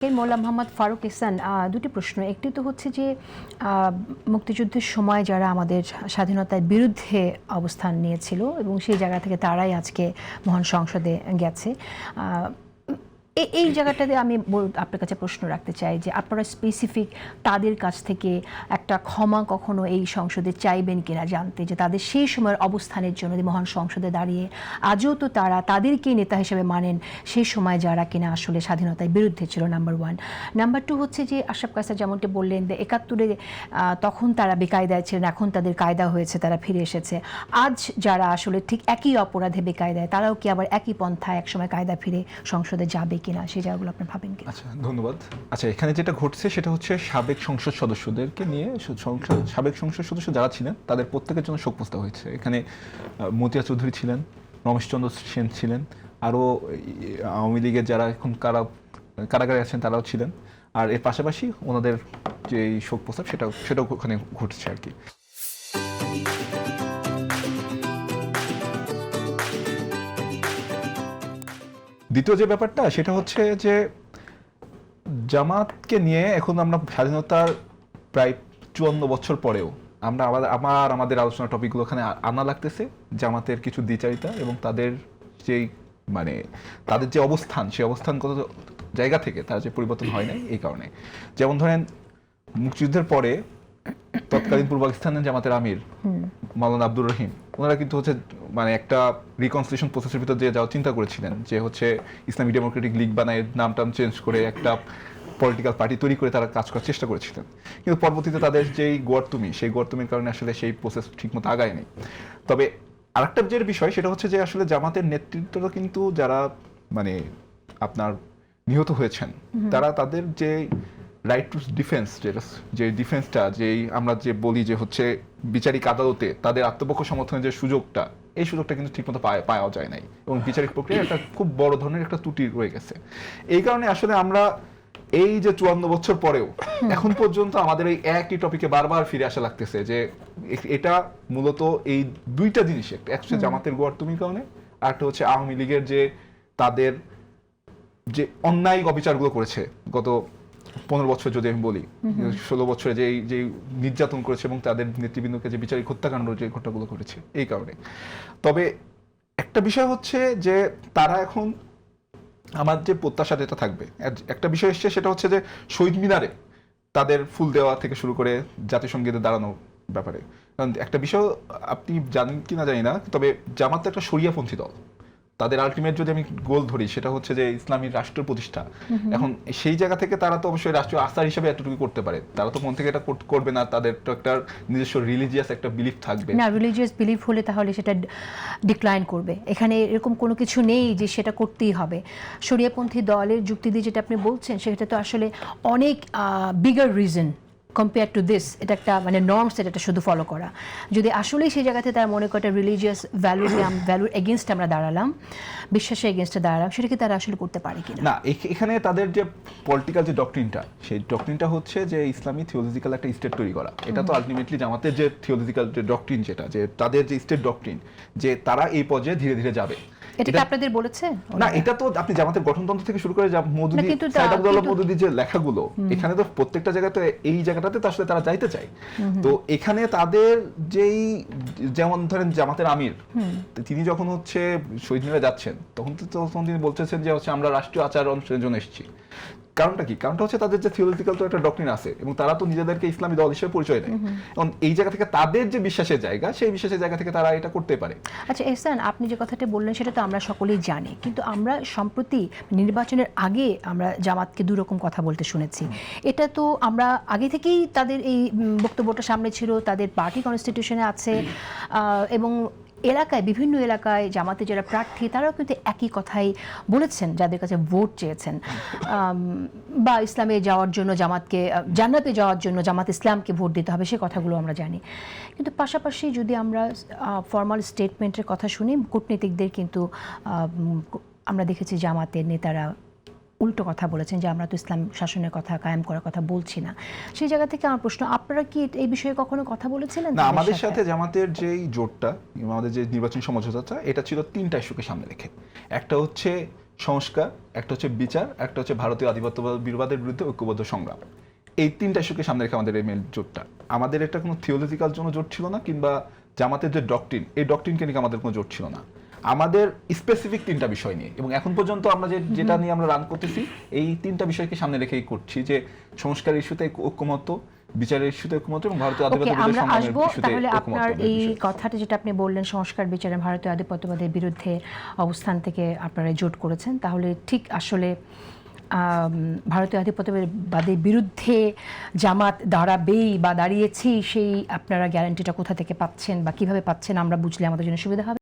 মৌলা মোহাম্মদ ফারুক ইহসান, দুটি প্রশ্ন। একটি তো হচ্ছে যে মুক্তিযুদ্ধের সময় যারা আমাদের স্বাধীনতার বিরুদ্ধে অবস্থান নিয়েছিল এবং সেই জায়গা থেকে তারাই আজকে মহান সংসদে গেছে। এই জায়গাটাতে আমি আপনার কাছে প্রশ্ন রাখতে চাই যে আপনারা স্পেসিফিক তাদের কাছ থেকে একটা ক্ষমা কখনো এই সংসদে চাইবেন কিনা, জানতে যে তাদের সেই সময়ের অবস্থানের জন্য মহান সংসদে দাঁড়িয়ে আজও তো তারা তাদেরকেই নেতা হিসেবে মানেন সেই সময় যারা কিনা আসলে স্বাধীনতার বিরুদ্ধে ছিল, নাম্বার ওয়ান। নাম্বার টু হচ্ছে যে আশরাফ কায়সার যেমনটি বললেন যে ৭১-এ তখন তারা বেকায়দায় ছিলেন, এখন তাদের কায়দা হয়েছে, তারা ফিরে এসেছে। আজ যারা আসলে ঠিক একই অপরাধে বেকায়দায়, তারাও কি আবার একই পন্থায় একসময় কায়দা ফিরে সংসদে যাবে কিনা, সেই জায়গাগুলো আপনি ভাবেন কি? আচ্ছা, ধন্যবাদ। আচ্ছা, এখানে যেটা ঘটছে সেটা হচ্ছে সাবেক সংসদ সদস্যদেরকে নিয়ে, সাবেক সংসদ সদস্য যারা ছিলেন তাদের প্রত্যেকের জন্য শোক প্রস্তাব হয়েছে। এখানে মতিয়া চৌধুরী ছিলেন, রমেশচন্দ্র সেন ছিলেন, আরও আওয়ামী লীগের যারা এখন কারাগারে আছেন তারাও ছিলেন। আর এর পাশাপাশি ওনাদের যে শোক প্রস্তাব সেটাও ওখানে ঘটছে আর কি। দ্বিতীয় যে ব্যাপারটা সেটা হচ্ছে যে জামাতকে নিয়ে এখন আমরা স্বাধীনতার প্রায় ৫৪ বছর পরেও আমরা আমাদের আলোচনা টপিকগুলো ওখানে আনা লাগতেছে জামাতের কিছু দ্বিচারিতা এবং তাদের যেই তাদের যে অবস্থান, সেই অবস্থানগত জায়গা থেকে তার যে পরিবর্তন হয় নাই এই কারণে। যেমন ধরেন মুক্তিযুদ্ধের পরে তৎকালীন পূর্ব পাকিস্তানের জামাতের আমির মাওলানা আব্দুর রহিম, ওনারা কিন্তু হচ্ছে একটা রিকনসিলিয়েশন প্রসেসের ভিতর দিয়ে যাওয়ার চিন্তা করেছিলেন, যে হচ্ছে ইসলামী ডেমোক্রেটিক লীগ বানায় নামটাম চেঞ্জ করে একটা পলিটিক্যাল পার্টি তৈরি করে তারা কাজ করার চেষ্টা করেছিলেন। কিন্তু পরবর্তীতে তাদের যেই সেই গোয়ারতুমির কারণে আসলে সেই প্রসেস ঠিকমতো আগায় নেই। তবে আরেকটা যে বিষয় সেটা হচ্ছে যে আসলে জামাতের নেতৃত্বটা কিন্তু যারা আপনার নিহত হয়েছেন, তারা তাদের যে রাইট টু ডিফেন্স, যে ডিফেন্সটা, যেই আমরা যে বলি যে হচ্ছে বিচারিক আদালতে তাদের আত্মপক্ষ সমর্থনের যে সুযোগটা, এই সুযোগটা কিন্তু ঠিকমতো পাওয়া যায় নাই এবং বিচারিক প্রক্রিয়া একটা খুব বড় ধরনের একটা ত্রুটি রয়ে গেছে। এই কারণে আসলে আমরা এই যে ৫৪ বছর পরেও এখন পর্যন্ত আমাদের এই একই টপিকে বারবার ফিরে আসা লাগতেছে, যে এটা মূলত এই দুইটা জিনিস, একটা জামাতের গোয়ারতুমির কারণে, আর একটা হচ্ছে আওয়ামী লীগের যে তাদের যে অন্যায় অবিচারগুলো করেছে গত ১৫ বছর, যদি আমি বলি ১৬ বছরে যে নির্যাতন করেছে এবং তাদের নেতৃবৃন্দকে যে বিচারিক হত্যাকাণ্ড যে ঘটনাগুলো ঘটেছে এই কারণে। তবে একটা বিষয় হচ্ছে যে তারা এখন, আমার যে প্রত্যাশা যেটা থাকবে, একটা বিষয় এসছে সেটা হচ্ছে যে শহীদ মিনারে তাদের ফুল দেওয়া থেকে শুরু করে জাতিসংগীতে দাঁড়ানোর ব্যাপারে। কারণ একটা বিষয় আপনি জানেন কিনা জানি না, তবে জামাত একটা শরিয়াপন্থী দল। তাদের আলটিমেট যদি আমি গোল ধরি সেটা হচ্ছে যে ইসলামী রাষ্ট্র প্রতিষ্ঠা। এখন সেই জায়গা থেকে তারা তো অবশ্যই রাষ্ট্রীয় আস্থার হিসেবে এতটুকু করতে পারে, তারা তো মন থেকে এটা করবে না, তাদের তো একটা নিজস্ব রিলিজিয়াস একটা বিলিফ থাকবে না। রিলিজিয়াস বিলিফ হলে তাহলে সেটা ডিক্লাইন করবে। এখানে এরকম কোনো কিছু নেই যে সেটা করতেই হবে। শরিয়াপন্থী দলের যুক্তি দিয়ে যেটা আপনি বলছেন সেটা তো আসলে অনেক bigger reason compare to this. এটা একটা নর্মস, এটা শুধু ফলো করা। যদি আসলেই সেই জায়গাতে তারা মনে করে রিলিজিয়াস ভ্যালুর এগেনস্ট আমরা দাঁড়ালাম, বিশ্বাসের এগেনস্টে দাঁড়ালাম, সেটা কি তারা আসলে করতে পারে কিনা? না, এখানে তাদের যে পলিটিক্যাল যে ডক্ট্রিনটা, সেই ডক্ট্রিনটা হচ্ছে যে ইসলামী থিওলজিক্যাল একটা স্টেট তৈরি করা। এটা তো আলটিমেটলি জামাতের যে থিওলজিক্যাল যে ডক্ট্রিন, যেটা যে তাদের যে স্টেট ডক্ট্রিন, যে তারা এই পর্যায়ে ধীরে ধীরে যাবে। এটা কি আপনাদের বলেছে? না, এটা তো আপনি জামাতের গঠনতন্ত্র থেকে শুরু করে মওদুদী যে লেখাগুলো, এখানে তো প্রত্যেকটা জায়গায় তো এই জায়গাটাতে তো আসলে তারা যাইতে চায়। তো এখানে তাদের যেমন ধরেন জামাতের আমির, তিনি যখন হচ্ছে শহীদ মিনারে যাচ্ছেন তখন তিনি বলতেছেন যে হচ্ছে আমরা রাষ্ট্রীয় আচার অনুষ্ঠানের জন্য এসেছি। কারণটা কি? কারণটা হচ্ছে তাদের যে থিওলজিক্যাল তো একটা ডক্ট্রিন আছে এবং তারা তো নিজেদেরকে ইসলামী দল হিসেবে পরিচয় দেয়, এবং এই জায়গা থেকে তাদের যে বিশ্বাসের জায়গা, সেই বিশ্বাসের জায়গা থেকে তারা এটা করতে পারে। আচ্ছা এহসান, আপনি যে কথাটা বললেন সেটা তো আমরা সকলেই জানি, কিন্তু আমরা সম্প্রতি নির্বাচনের আগে আমরা জামাতকে দুই রকম কথা বলতে শুনেছি। এটা তো আমরা আগে থেকেই তাদের এই বক্তব্যটা সামনে ছিল, তাদের পার্টি কনস্টিটিউশনে আছে, এবং বিভিন্ন এলাকায় জামাতে যারা প্রার্থী তারাও কিন্তু একই কথাই বলেছেন, যাদের কাছে ভোট চেয়েছেন বা ইসলামে যাওয়ার জন্য, জান্নাতে যাওয়ার জন্য জামাত ইসলামকে ভোট দিতে হবে, সে কথাগুলো আমরা জানি। কিন্তু পাশাপাশি যদি আমরা ফর্মাল স্টেটমেন্টের কথা শুনি, কূটনীতিকদের কিন্তু আমরা দেখেছি জামাতের নেতারা উল্টো কথা বলেছেন যে আমরা তো ইসলাম শাসনের কথা, কায়েম করার কথা বলছি না। সেই জায়গা থেকে আমার প্রশ্ন, আপনারা কি এই বিষয়ে কখনো কথা বলেছিলেন? না, আমাদের সাথে জামাতের যেই জোটটা, আমাদের যে নির্বাচনী সমঝোতাটা, এটা ছিল 3টা ইস্যুকে সামনে রেখে। একটা হচ্ছে সংস্কার, একটা হচ্ছে বিচার, একটা হচ্ছে ভারতীয় আধিপত্যবাদ বিরোধের বিরুদ্ধে ঐক্যবদ্ধ সংগ্রাম। এই তিনটা ইস্যুকে সামনে রেখে আমাদের এই মেল জোটটা। আমাদের এটা কোনো থিওলজিক্যাল জন্য জোট ছিল না, কিংবা জামাতের যে ডকট্রিন, এই ডকট্রিনকে নিয়ে আমাদের কোনো জোট ছিল না। আমাদের স্পেসিফিক তিনটা বিষয় নিয়ে, এবং এখন পর্যন্ত আমরা যেটা নিয়ে আমরা রান করতেছি, এই তিনটা বিষয়কে সামনে রেখেই করছি, যে সংস্কার ইস্যুতে ঐক্যমত, বিচারের ইস্যুতে ঐক্যমত, এবং ভারতীয় আধিপত্যবাদের আমরা সংগ্রামের আসবো। ইস্যুতে তাহলে ঐক্যমত। আপনার এই কথাটা যেটা আপনি বললেন, সংস্কার বিচারে ভারতীয় আধিপত্যবাদের বিরুদ্ধে অবস্থান থেকে আপনারা জোট করেছেন, তাহলে ঠিক আসলে ভারতীয় আধিপত্যবাদের বিরুদ্ধে জামাত দাঁড়াবেই বা দাঁড়িয়েছেই, সেই আপনারা গ্যারান্টিটা কোথা থেকে পাচ্ছেন বা কিভাবে পাচ্ছেন আমরা বুঝলে আমাদের জন্য সুবিধা হবে।